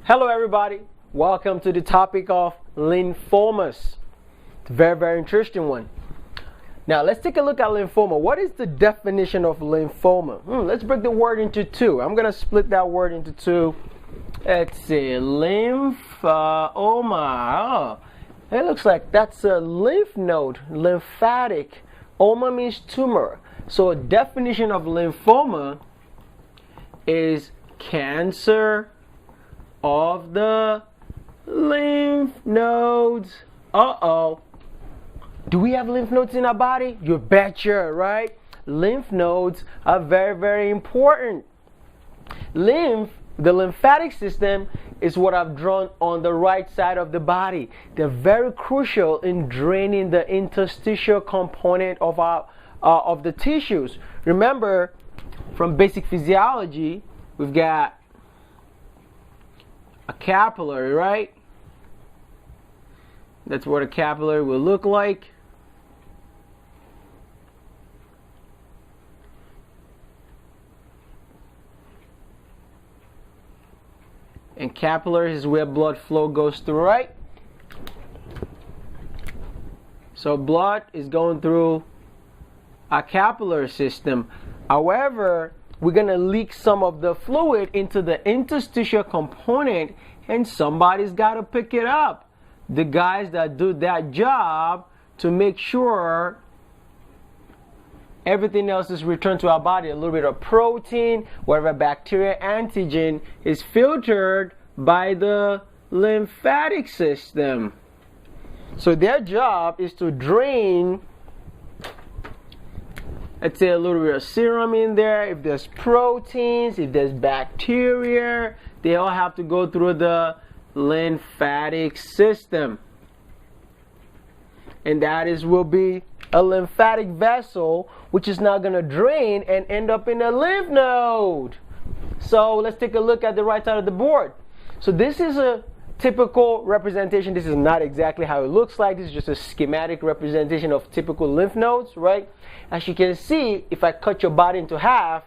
Hello everybody, welcome to the topic of lymphomas. It's a very, very interesting one. Now let's take a look at lymphoma. What is the definition of lymphoma? Let's break the word into two. I'm going to split that word into two. Let's see, lymphoma. Oh, it looks like that's a lymph node, lymphatic. Oma means tumor. So a definition of lymphoma is cancer of the lymph nodes. Do we have lymph nodes in our body? You betcha, right? Lymph nodes are very, very important. The lymphatic system is what I've drawn on the right side of the body. They're very crucial in draining the interstitial component of the tissues. Remember, from basic physiology, we've got a capillary, right? That's what a capillary will look like. And capillaries is where blood flow goes through, right? So blood is going through a capillary system. However, we're going to leak some of the fluid into the interstitial component, and somebody's got to pick it up. The guys that do that job to make sure everything else is returned to our body. A little bit of protein, whatever bacteria, antigen is filtered by the lymphatic system. So their job is to drain, let's say, a little bit of serum in there. If there's proteins, if there's bacteria, they all have to go through the lymphatic system. And that will be a lymphatic vessel, which is now going to drain and end up in a lymph node. So let's take a look at the right side of the board. So this is a typical representation. This is not exactly how it looks like. This is just a schematic representation of typical lymph nodes, right? As you can see, if I cut your body into half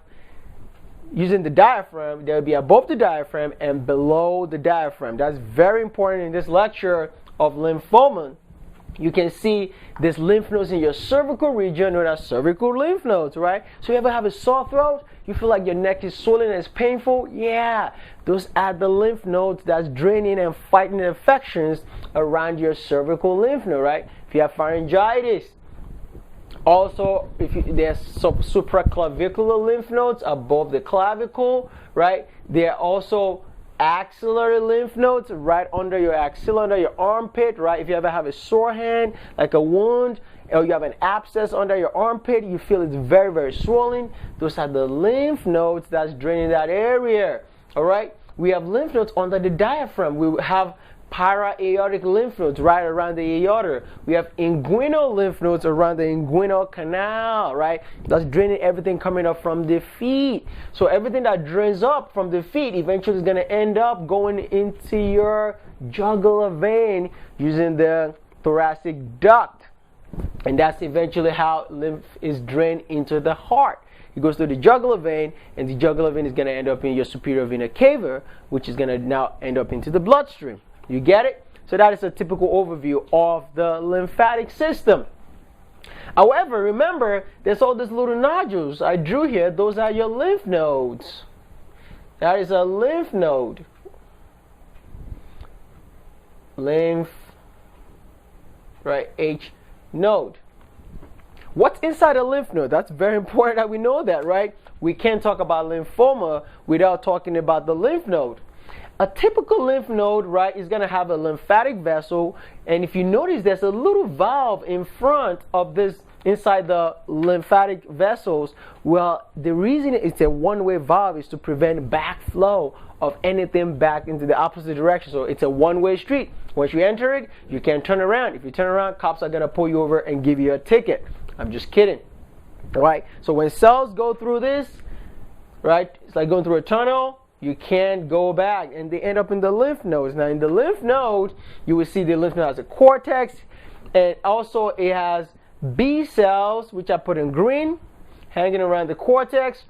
using the diaphragm, there will be above the diaphragm and below the diaphragm. That's very important in this lecture of lymphoma. You can see these lymph nodes in your cervical region, known as cervical lymph nodes, right? So you ever have a sore throat? You feel like your neck is swollen and it's painful? Yeah, those are the lymph nodes that's draining and fighting infections around your cervical lymph node, right? If you have pharyngitis, also, there's supraclavicular lymph nodes above the clavicle, right? There are also axillary lymph nodes right under your axilla, under your armpit, right? If you ever have a sore hand, like a wound, or you have an abscess under your armpit, you feel it's very, very swollen. Those are the lymph nodes that's draining that area, all right? We have lymph nodes under the diaphragm. We have para-aortic lymph nodes right around the aorta. We have inguinal lymph nodes around the inguinal canal, right? That's draining everything coming up from the feet. So everything that drains up from the feet eventually is going to end up going into your jugular vein using the thoracic duct. And that's eventually how lymph is drained into the heart. It goes through the jugular vein, and the jugular vein is going to end up in your superior vena cava, which is going to now end up into the bloodstream. You get it? So that is a typical overview of the lymphatic system. However, remember, there's all these little nodules I drew here. Those are your lymph nodes. That is a lymph node. Lymph, right, H node. What's inside a lymph node? That's very important that we know that, right? We can't talk about lymphoma without talking about the lymph node. A typical lymph node, right, is going to have a lymphatic vessel, and if you notice, there's a little valve in front of this, inside the lymphatic vessels. Well, the reason it's a one-way valve is to prevent backflow of anything back into the opposite direction. So it's a one-way street. Once you enter it, you can't turn around. If you turn around, cops are going to pull you over and give you a ticket. I'm just kidding. All right? So when cells go through this, right, it's like going through a tunnel. You can't go back, and they end up in the lymph nodes. Now, in the lymph node, you will see the lymph node has a cortex, and also it has B cells, which I put in green, hanging around the cortex.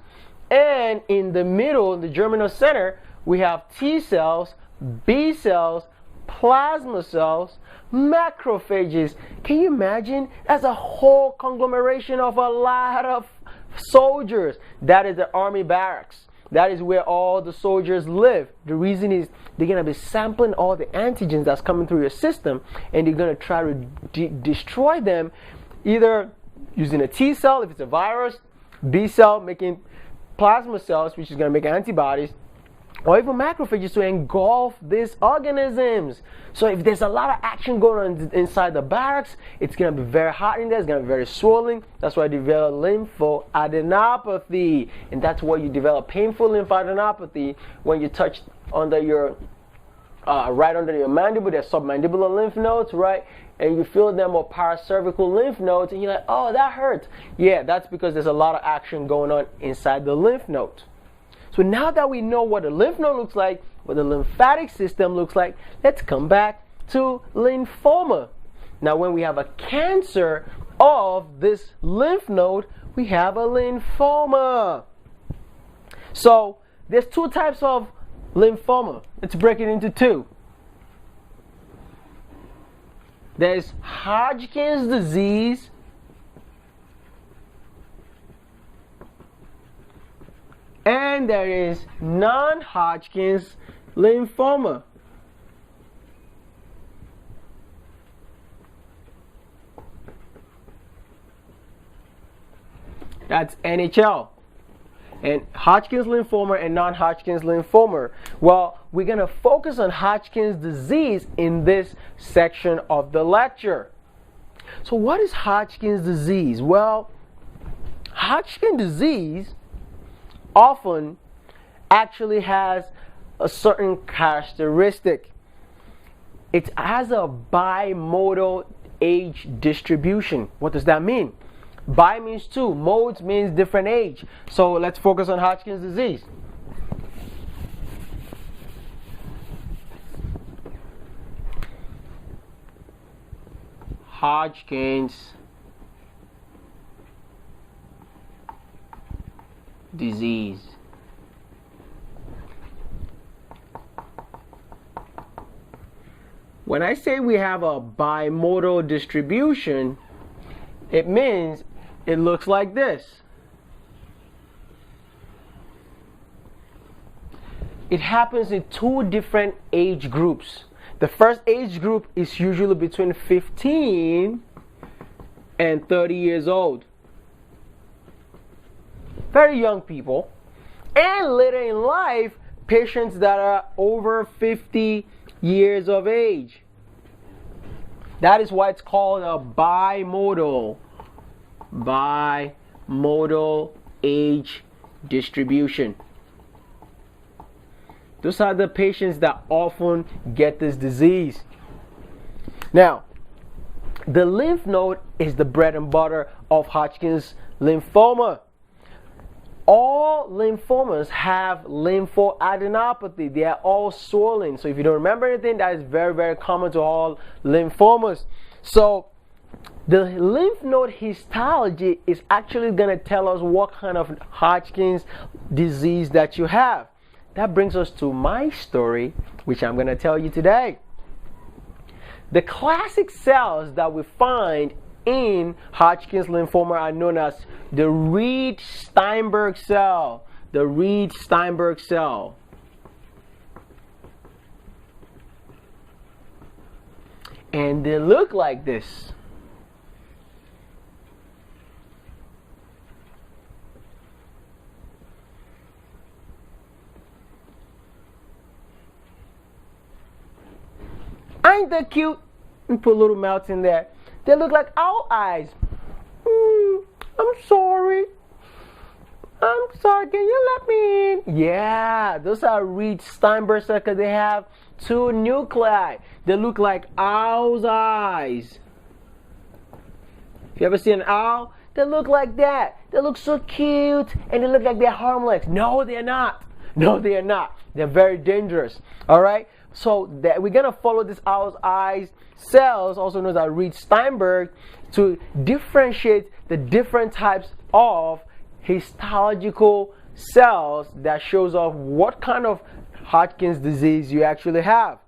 And in the middle, in the germinal center, we have T cells B cells, plasma cells, macrophages. Can you imagine? That's a whole conglomeration of a lot of soldiers. That is the army barracks. That is where all the soldiers live. The reason is they're going to be sampling all the antigens that's coming through your system, and they're going to try to destroy them, either using a T cell if it's a virus, B cell making plasma cells, which is going to make antibodies, or even macrophages to engulf these organisms. So if there's a lot of action going on inside the barracks, it's going to be very hot in there, it's going to be very swollen. That's why you develop lymphoadenopathy. And that's why you develop painful lymphadenopathy when you touch under your, right under your mandible, there's submandibular lymph nodes, right? And you feel them or paracervical lymph nodes, and you're like, oh, that hurts. Yeah, that's because there's a lot of action going on inside the lymph node. So now that we know what the lymph node looks like, what the lymphatic system looks like, let's come back to lymphoma. Now when we have a cancer of this lymph node, we have a lymphoma. So there's two types of lymphoma. Let's break it into two. There's Hodgkin's disease and there is non-Hodgkin's lymphoma. That's NHL. And Hodgkin's lymphoma and non-Hodgkin's lymphoma. Well, we're going to focus on Hodgkin's disease in this section of the lecture. So what is Hodgkin's disease? Well, Hodgkin's disease often actually has a certain characteristic. It has a bimodal age distribution. What does that mean? Bi means two, modes means different age. So let's focus on Hodgkin's disease. Hodgkin's disease. When I say we have a bimodal distribution, it means it looks like this. It happens in two different age groups. The first age group is usually between 15 and 30 years old. Very young people. And later in life, patients that are over 50 years of age. That is why it's called a bimodal age distribution. Those are the patients that often get this disease. Now, the lymph node is the bread and butter of Hodgkin's lymphoma. All lymphomas have lymphoadenopathy. They are all swollen. So if you don't remember anything, that is very, very common to all lymphomas. So the lymph node histology is actually going to tell us what kind of Hodgkin's disease that you have. That brings us to my story, which I'm going to tell you today. The classic cells that we find in Hodgkin's lymphoma are known as the Reed-Steinberg cell. The Reed-Steinberg cell. And they look like this. Ain't that cute? We put little mouths in there. They look like owl eyes. I'm sorry. I'm sorry. Can you let me in? Yeah, those are Reed-Steinberg cells because they have two nuclei. They look like owl's eyes. If you ever see an owl, they look like that. They look so cute and they look like they're harmless. No, they're not. No, they are not. They're very dangerous. All right? So that we're going to follow this owl's eyes cells, also known as Reed-Steinberg, to differentiate the different types of histological cells that shows off what kind of Hodgkin's disease you actually have.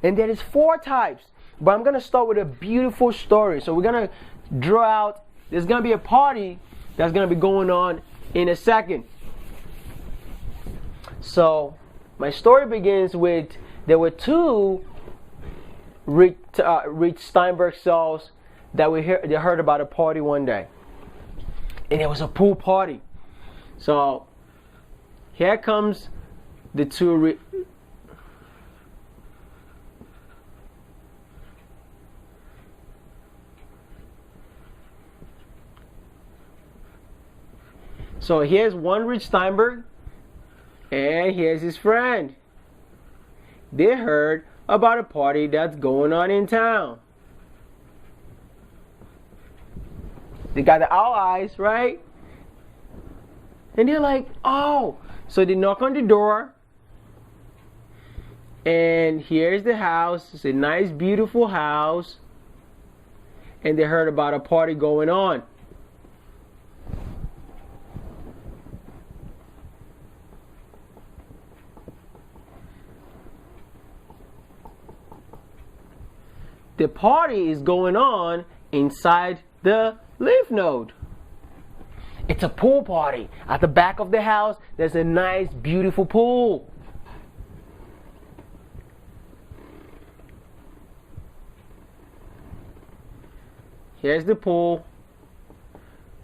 And there is 4 types. But I'm going to start with a beautiful story. So we're going to draw out, there's going to be a party that's going to be going on in a second. So my story begins with, there were 2 Rich Steinberg cells that they heard about a party one day. And it was a pool party. So here comes the 2 So here's one Rich Steinberg, and here's his friend. They heard about a party that's going on in town. They got the owl eyes, right? And they're like, oh. So they knock on the door, and here's the house. It's a nice, beautiful house. And they heard about a party going on. The party is going on inside the lymph node. It's a pool party. At the back of the house, there's a nice, beautiful pool. Here's the pool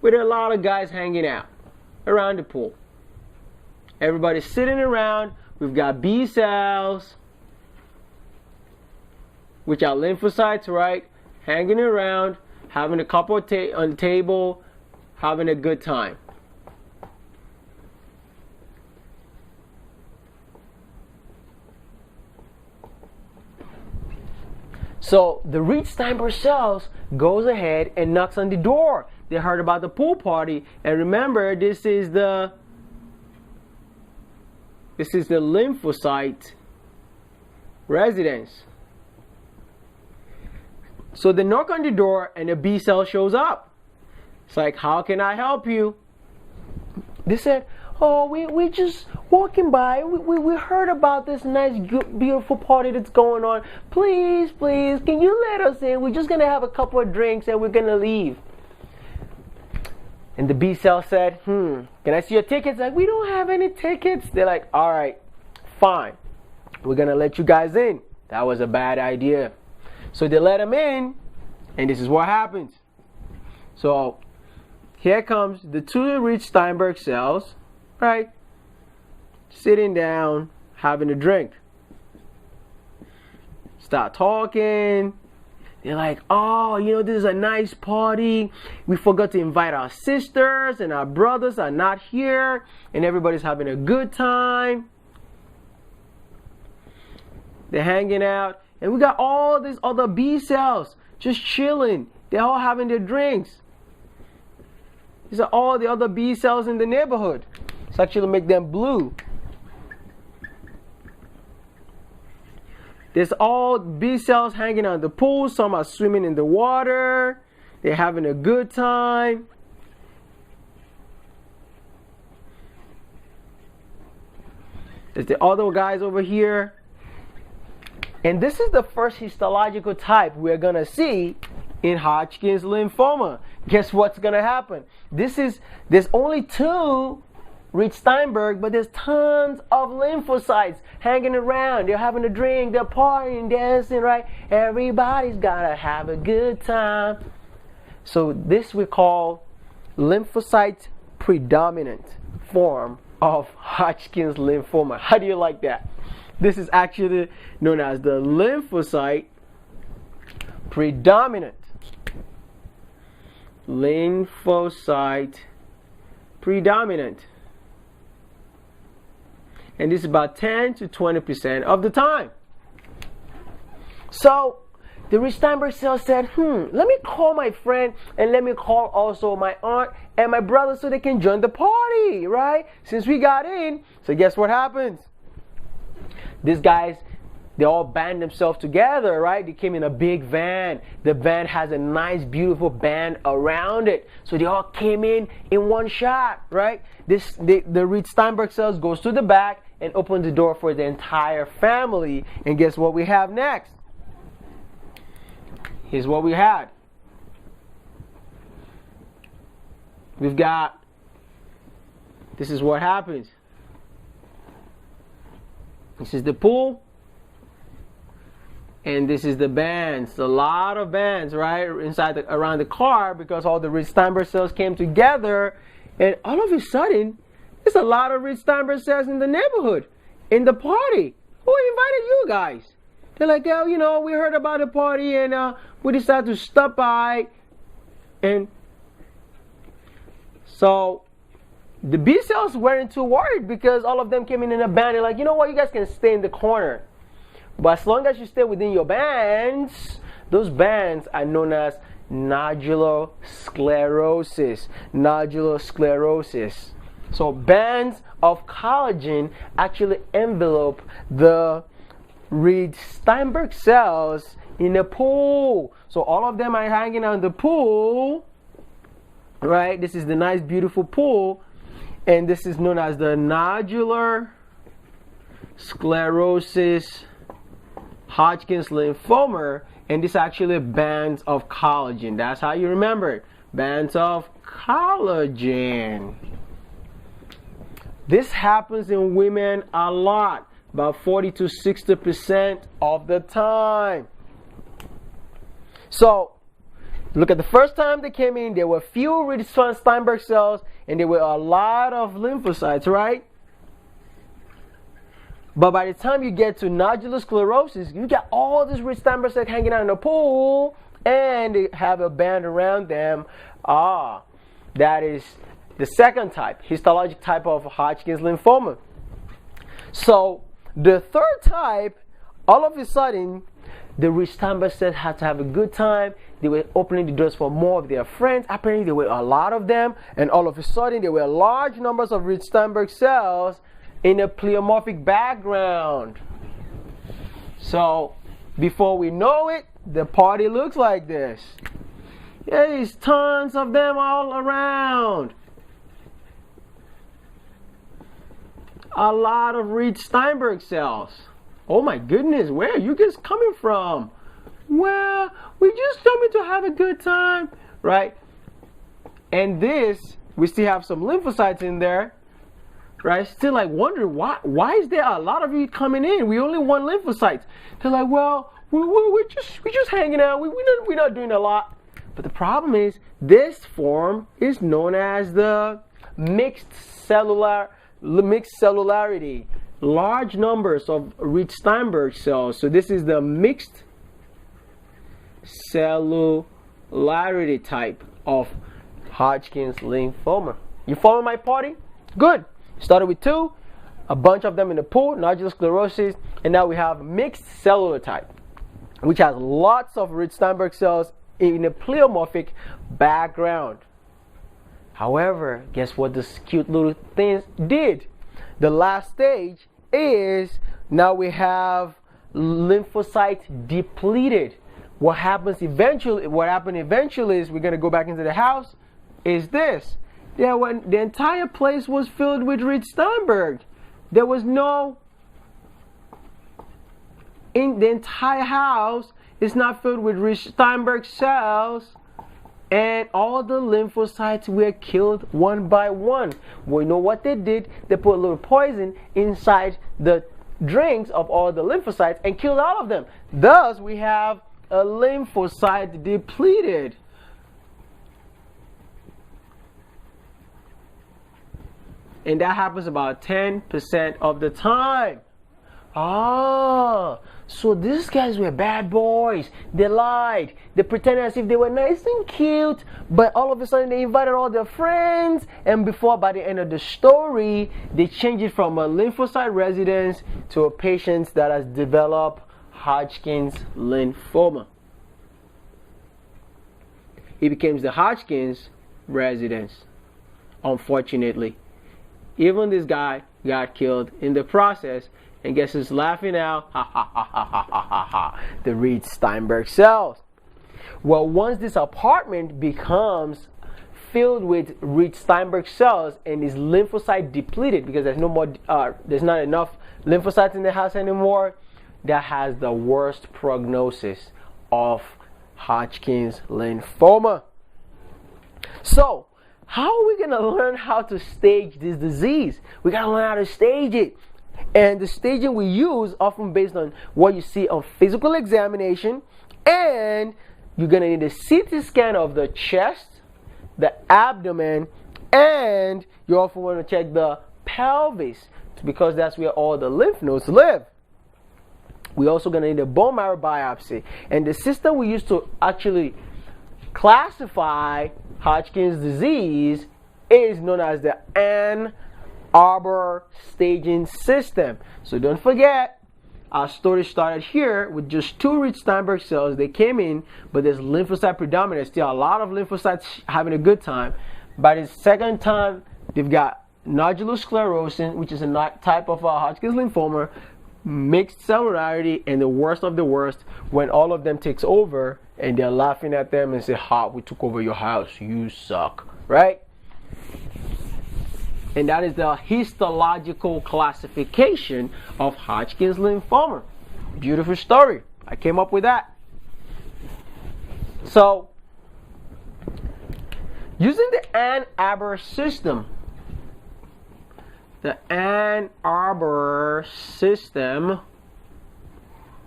with a lot of guys hanging out around the pool. Everybody's sitting around. We've got B cells, which are lymphocytes, right? Hanging around, having a couple on the table, having a good time. So the Rich Steinberg cells goes ahead and knocks on the door. They heard about the pool party, and remember, this is the lymphocyte residence. So they knock on the door and a B cell shows up. It's like, how can I help you? They said, oh, we just walking by. We heard about this nice, beautiful party that's going on. Please, can you let us in? We're just going to have a couple of drinks and we're going to leave. And the B cell said, can I see your tickets? Like, we don't have any tickets. They're like, all right, fine. We're going to let you guys in. That was a bad idea. So they let him in, and this is what happens. So here comes the 2 Rich Steinberg cells, right? Sitting down, having a drink. Start talking. They're like, oh, this is a nice party. We forgot to invite our sisters, and our brothers are not here, and everybody's having a good time. They're hanging out. And we got all these other B cells just chilling. They're all having their drinks. These are all the other B cells in the neighborhood. Let's actually make them blue. There's all B cells hanging out in the pool. Some are swimming in the water. They're having a good time. There's the other guys over here. And this is the first histological type we're going to see in Hodgkin's lymphoma. Guess what's going to happen? There's only 2 Rich Steinberg, but there's tons of lymphocytes hanging around. They're having a drink, they're partying, dancing, right? Everybody's got to have a good time. So this we call lymphocyte predominant form of Hodgkin's lymphoma. How do you like that? This is actually known as the lymphocyte predominant. Lymphocyte predominant. And this is about 10 to 20% of the time. So the Rich Steinberg cell said, let me call my friend and let me call also my aunt and my brother so they can join the party, right? Since we got in. So guess what happens? These guys, they all band themselves together, right? They came in a big van. The van has a nice, beautiful band around it. So they all came in one shot, right? The Rich Steinberg cells goes to the back and opened the door for the entire family. And guess what we have next? Here's what we had. We've got, this is what happens. This is the pool. And this is the bands. A lot of bands, right? Inside around the car, because all the Ritz-Steinberg cells came together. And all of a sudden, there's a lot of Ritz-Steinberg cells in the neighborhood, in the party. Who invited you guys? They're like, oh, you know, we heard about the party and we decided to stop by. And so the B cells weren't too worried because all of them came in a band. They're like, you know what, you guys can stay in the corner. But as long as you stay within your bands, those bands are known as nodular sclerosis. Nodular sclerosis. So bands of collagen actually envelope the Ritz-Steinberg cells in the pool. So all of them are hanging out in the pool, right? This is the nice, beautiful pool. And this is known as the nodular sclerosis Hodgkins lymphoma, and this actually bands of collagen. That's how you remember it. Bands of collagen. This happens in women a lot, about 40 to 60% of the time. So, look at the first time they came in, there were few Ritz-Steinberg cells, and there were a lot of lymphocytes, right? But by the time you get to nodular sclerosis, you got all these Ritz-Steinberg cells hanging out in the pool, and they have a band around them. That is the second type, histologic type of Hodgkin's lymphoma. So the third type, all of a sudden, the Ritz-Steinberg cells had to have a good time. They were opening the doors for more of their friends. Apparently, there were a lot of them, and all of a sudden, there were large numbers of Ritz-Steinberg cells in a pleomorphic background. So, before we know it, the party looks like this. There's tons of them all around. A lot of Ritz-Steinberg cells. Oh my goodness, where are you guys coming from? Well, we just coming to have a good time, right? And this, we still have some lymphocytes in there. Right? Still like wondering why is there a lot of you coming in? We only want lymphocytes. They're like, well, we're just hanging out. We're not doing a lot. But the problem is this form is known as the mixed cellularity. Large numbers of Ritz-Steinberg cells. So this is the mixed cellularity type of Hodgkin's lymphoma. You follow my party? Good. Started with 2, a bunch of them in the pool, nodular sclerosis, and now we have mixed cellular type, which has lots of Ritz-Steinberg cells in a pleomorphic background. However, guess what this cute little thing did? The last stage is now we have lymphocyte depleted. What happened eventually is we're going to go back into the house is this. Yeah, when the entire place was filled with Ritz-Steinberg, there was no, in the entire house is not filled with Ritz-Steinberg cells, and all the lymphocytes were killed one by one. Well, you know what they did? They put a little poison inside the drinks of all the lymphocytes and killed all of them. Thus, we have a lymphocyte depleted. And that happens about 10% of the time. So these guys were bad boys. They lied. They pretended as if they were nice and cute. But all of a sudden they invited all their friends. And by the end of the story, they changed it from a lymphocyte residence to a patient that has developed Hodgkin's lymphoma. It became the Hodgkin's residence, unfortunately. Even this guy got killed in the process, and guess who's laughing now? Ha ha ha ha ha ha ha ha. The Ritz-Steinberg cells. Well, once this apartment becomes filled with rich Steinberg cells and is lymphocyte depleted because there's not enough lymphocytes in the house anymore, that has the worst prognosis of Hodgkin's lymphoma. So, how are we going to learn how to stage this disease? We got to learn how to stage it. And the staging we use often based on what you see on physical examination, and you're going to need a CT scan of the chest, the abdomen, and you often want to check the pelvis because that's where all the lymph nodes live. We're also going to need a bone marrow biopsy. And the system we use to actually classify Hodgkin's disease is known as the Ann Arbor staging system. So don't forget, our story started here with just 2 rich Steinberg cells. They came in, but there's lymphocyte predominance. Still a lot of lymphocytes having a good time. By the second time, they've got nodular sclerosis, which is a type of Hodgkin's lymphoma, mixed cellularity, and the worst of the worst when all of them takes over and they're laughing at them and say, "Ha, we took over your house, you suck," right? And that is the histological classification of Hodgkin's lymphoma. Beautiful story. I came up with that. So, using the Ann Arbor system,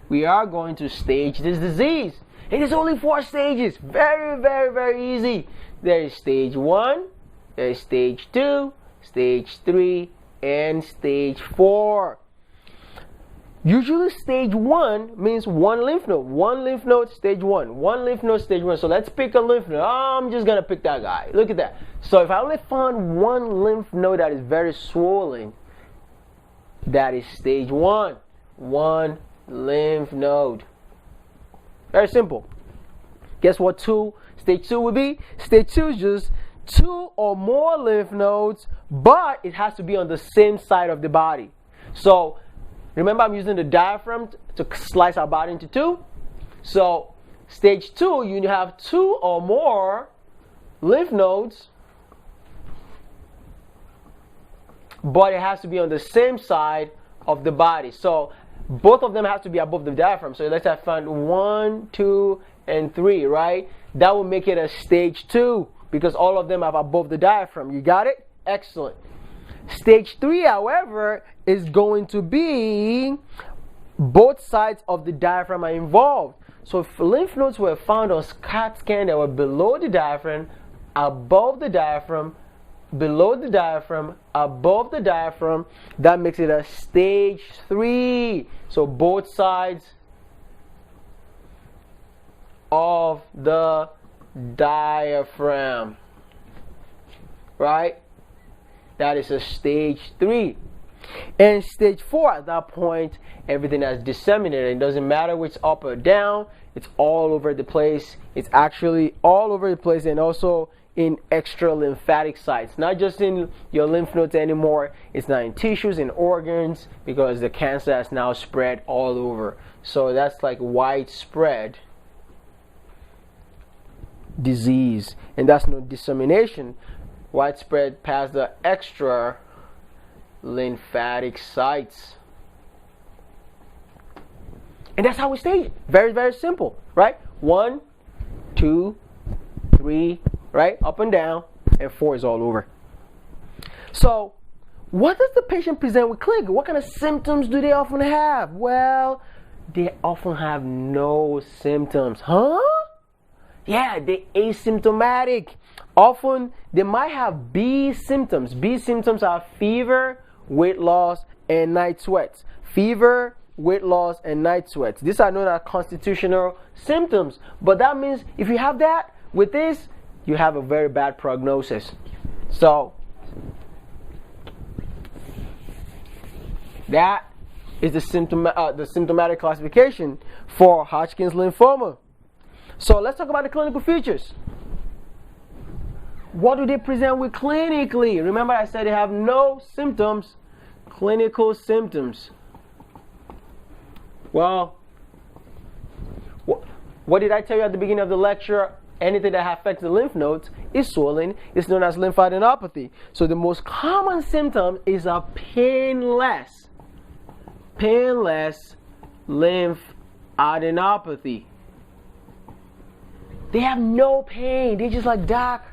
we are going to stage this disease. It is only 4 stages. Very, very, very easy. There is stage 1, there is stage 2, stage 3, and stage 4. Usually stage 1 means 1 lymph node. 1 lymph node, stage 1. 1 lymph node, stage 1. So let's pick a lymph node. I'm just going to pick that guy. Look at that. So if I only found 1 lymph node that is very swollen, that is stage 1. 1 lymph node. Very simple. Guess what stage 2 would be? Stage 2 is just 2 or more lymph nodes, but it has to be on the same side of the body. So remember, I'm using the diaphragm to slice our body into 2. So stage 2, you have 2 or more lymph nodes, but it has to be on the same side of the body. So both of them have to be above the diaphragm. So let's say I found 1, 2, and 3, right? That will make it a stage 2 because all of them are above the diaphragm. You got it? Excellent. Stage 3, however, is going to be both sides of the diaphragm are involved. So if lymph nodes were found on CAT scan that were below the diaphragm, above the diaphragm, below the diaphragm, above the diaphragm, that makes it a stage 3. So both sides of the diaphragm, right? That is a stage 3. And stage 4, at that point, everything has disseminated. It doesn't matter which up or down. It's all over the place. It's actually all over the place, and also in extra lymphatic sites. Not just in your lymph nodes anymore. It's now in tissues and organs because the cancer has now spread all over. So that's like widespread disease. And that's no dissemination. Widespread past the extra lymphatic sites. And that's how we stage it. Very, very simple, right? 1, 2, 3, right? Up and down, and 4 is all over. So, what does the patient present with clinically? What kind of symptoms do they often have? Well, they often have no symptoms. Huh? Yeah, they're asymptomatic. Often, they might have B symptoms. B symptoms are fever, weight loss, and night sweats. Fever, weight loss, and night sweats. These are known as constitutional symptoms. But that means if you have that with this, you have a very bad prognosis. So, that is the symptomatic classification for Hodgkin's lymphoma. So let's talk about the clinical features. What do they present with clinically? Remember I said they have no symptoms. Clinical symptoms. Well, what did I tell you at the beginning of the lecture? anything that affects the lymph nodes is swollen. It's known as lymphadenopathy. So the most common symptom is a painless lymphadenopathy. They have no pain. They just like, doc,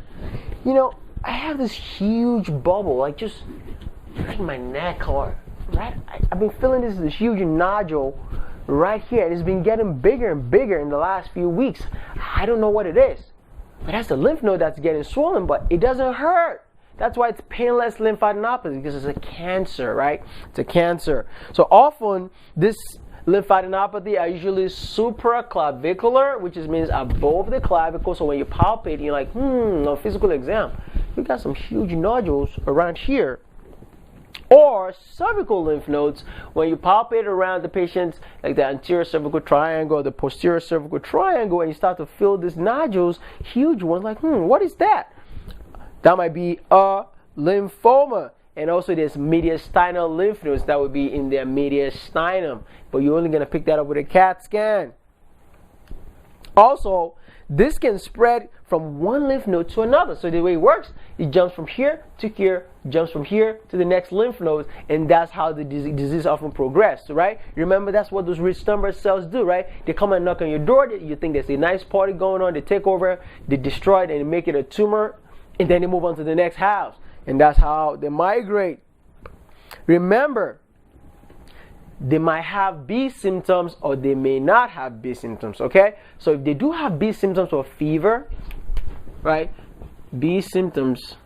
I have this huge bubble, like just right in my neck, or right. I've been feeling this huge nodule right here, and it's been getting bigger and bigger in the last few weeks. I don't know what it is, but that's the lymph node that's getting swollen, but it doesn't hurt. That's why it's painless lymphadenopathy, because it's a cancer, right? It's a cancer. So often this lymphadenopathy are usually supraclavicular, which means above the clavicle. So when you palpate, you're like, on physical exam, you got some huge nodules around here. Or cervical lymph nodes, when you palpate around the patient's, like the anterior cervical triangle, the posterior cervical triangle, and you start to feel these nodules, huge ones, like, what is that? That might be a lymphoma. And also there's mediastinal lymph nodes that would be in their mediastinum, but you're only going to pick that up with a CAT scan. Also, this can spread from one lymph node to another. So the way it works, it jumps from here to here, jumps from here to the next lymph node, and that's how the disease often progresses, right? Remember, that's what those rich stem cells do, right? They come and knock on your door, you think there's a nice party going on, they take over, they destroy it, and make it a tumor, and then they move on to the next house. And that's how they migrate. Remember, they might have B symptoms or they may not have B symptoms, okay? So if they do have B symptoms of fever, right? B symptoms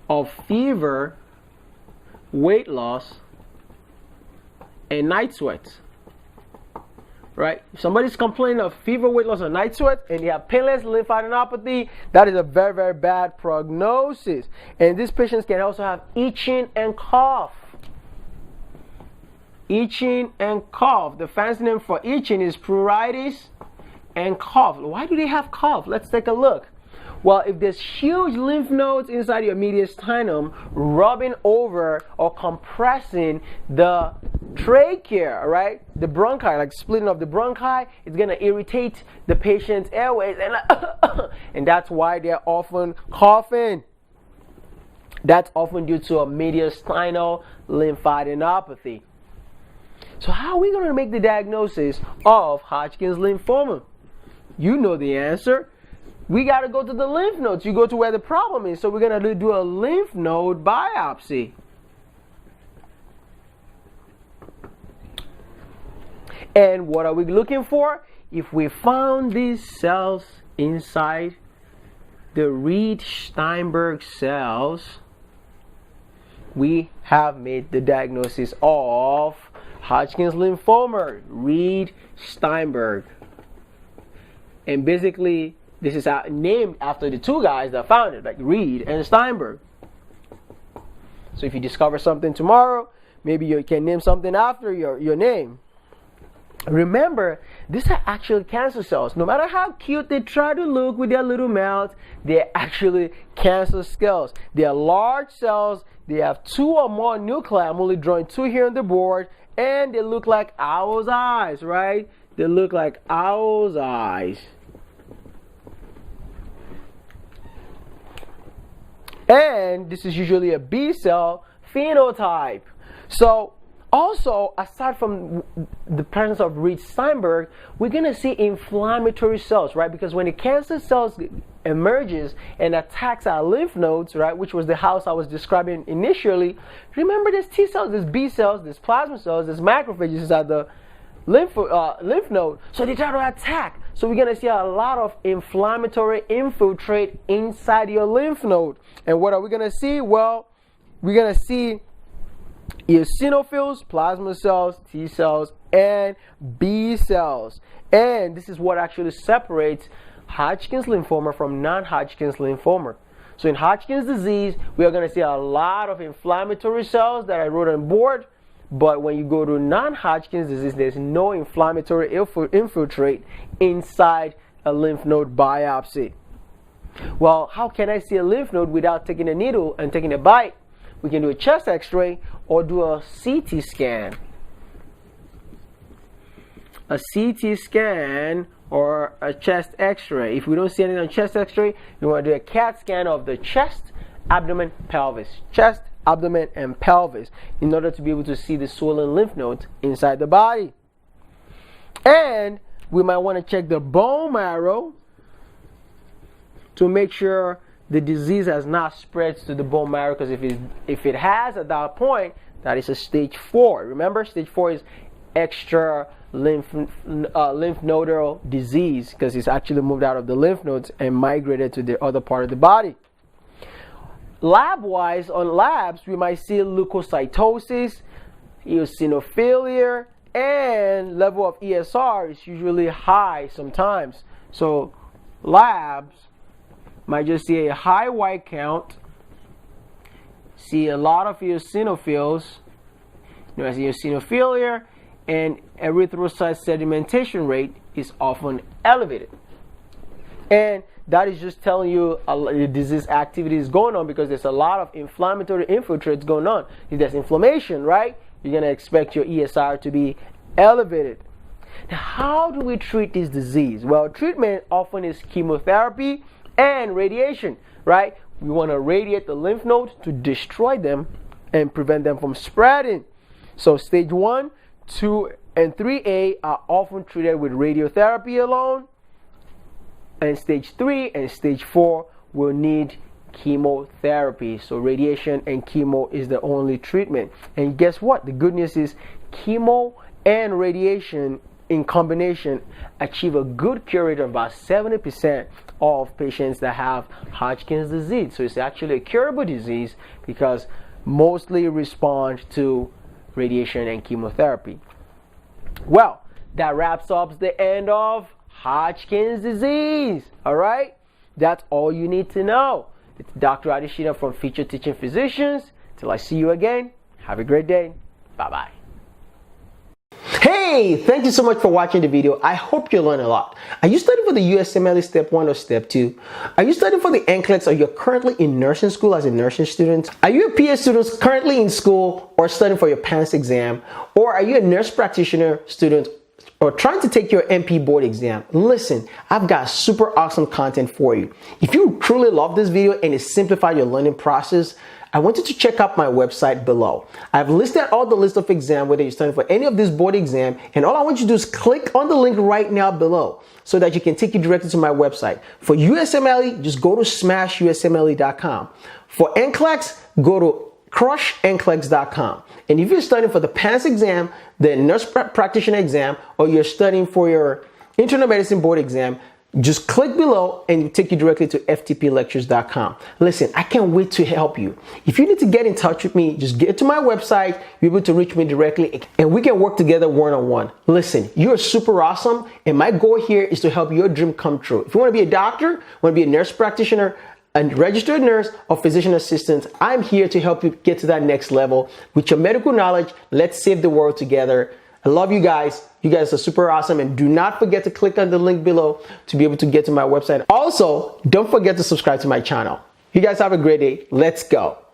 of fever, weight loss, and night sweats. Right? If somebody's complaining of fever, weight loss, or night sweat, and they have painless lymphadenopathy, that is a very, very bad prognosis. And these patients can also have itching and cough. Itching and cough. The fancy name for itching is pruritus and cough. Why do they have cough? Let's take a look. Well, if there's huge lymph nodes inside your mediastinum rubbing over or compressing the trachea, right? The bronchi, like splitting of the bronchi, it's going to irritate the patient's airways, and that's why they're often coughing. That's often due to a mediastinal lymphadenopathy. So how are we going to make the diagnosis of Hodgkin's lymphoma? You know the answer. We got to go to the lymph nodes. You go to where the problem is. So we're going to do a lymph node biopsy. And what are we looking for? If we found these cells inside the Reed-Steinberg cells, we have made the diagnosis of Hodgkin's lymphoma, Reed-Steinberg. And basically, this is named after the two guys that found it, like Reed and Steinberg. So if you discover something tomorrow, maybe you can name something after your name. Remember, these are actual cancer cells. No matter how cute they try to look with their little mouths, they're actually cancer cells. They are large cells. They have 2 or more nuclei. I'm only drawing 2 here on the board. And they look like owl's eyes, right? They look like owl's eyes. And this is usually a B cell phenotype. So also, aside from the presence of Reed-Steinberg, we're going to see inflammatory cells, right? Because when the cancer cells emerges and attacks our lymph nodes, right, which was the house I was describing initially, remember there's T cells, there's B cells, there's plasma cells, there's macrophages inside the lymph node. So they try to attack. So we're going to see a lot of inflammatory infiltrate inside your lymph node. And what are we going to see? Well, we're going to see eosinophils, plasma cells, T cells, and B cells. And this is what actually separates Hodgkin's lymphoma from non-Hodgkin's lymphoma. So in Hodgkin's disease, we are going to see a lot of inflammatory cells that I wrote on board. But when you go to non-Hodgkin's disease, there's no inflammatory infiltrate inside a lymph node biopsy. Well, how can I see a lymph node without taking a needle and taking a bite? We can do a chest x-ray or do a CT scan. A CT scan or a chest x-ray. If we don't see anything on chest x-ray, you want to do a CAT scan of the chest, abdomen, pelvis. Chest, abdomen, and pelvis in order to be able to see the swollen lymph nodes inside the body. And we might want to check the bone marrow to make sure the disease has not spread to the bone marrow, because if it has at that point, that is a stage 4. Remember, stage 4 is extra lymph nodal disease, because it's actually moved out of the lymph nodes and migrated to the other part of the body. Lab-wise, on labs, we might see leukocytosis, eosinophilia, and level of ESR is usually high sometimes. So labs might just see a high white count, see a lot of eosinophils, known as eosinophilia, and erythrocyte sedimentation rate is often elevated. And that is just telling you the disease activity is going on, because there's a lot of inflammatory infiltrates going on. If there's inflammation, right, you're going to expect your ESR to be elevated. Now, how do we treat this disease? Well, treatment often is chemotherapy and radiation, right? We want to radiate the lymph nodes to destroy them and prevent them from spreading. So stage 1, 2, and 3A are often treated with radiotherapy alone. And stage 3 and stage 4 will need chemotherapy. So radiation and chemo is the only treatment. And guess what? The good news is chemo and radiation in combination achieve a good cure rate of about 70% of patients that have Hodgkin's disease. So it's actually a curable disease because mostly respond to radiation and chemotherapy. Well, that wraps up the end of Hodgkin's disease. All right, that's all you need to know. It's Dr. Adesina from Featured Teaching Physicians. Till I see you again, have a great day. Bye-bye. Hey, thank you so much for watching the video. I hope you learned a lot. Are you studying for the USMLE Step 1 or Step 2? Are you studying for the NCLEX, or you're currently in nursing school as a nursing student? Are you a PA student currently in school or studying for your PANCE exam? Or are you a nurse practitioner student or trying to take your NP board exam? Listen, I've got super awesome content for you. If you truly love this video and it simplified your learning process, I want you to check out my website below. I've listed all the list of exams, whether you're studying for any of this board exam, and all I want you to do is click on the link right now below so that you can take you directly to my website. For USMLE, just go to smashusmle.com. For NCLEX, go to crushnclex.com. And if you're studying for the PANCE exam, the nurse practitioner exam, or you're studying for your internal medicine board exam, just click below and it'll take you directly to ftplectures.com. Listen, I can't wait to help you. If you need to get in touch with me, just get to my website, you're able to reach me directly, and we can work together one-on-one. Listen, you're super awesome, and my goal here is to help your dream come true. If you want to be a doctor, want to be a nurse practitioner, a registered nurse, or physician assistant, I'm here to help you get to that next level. With your medical knowledge, let's save the world together. I love you guys. You guys are super awesome, and do not forget to click on the link below to be able to get to my website. Also, don't forget to subscribe to my channel. You guys have a great day. Let's go.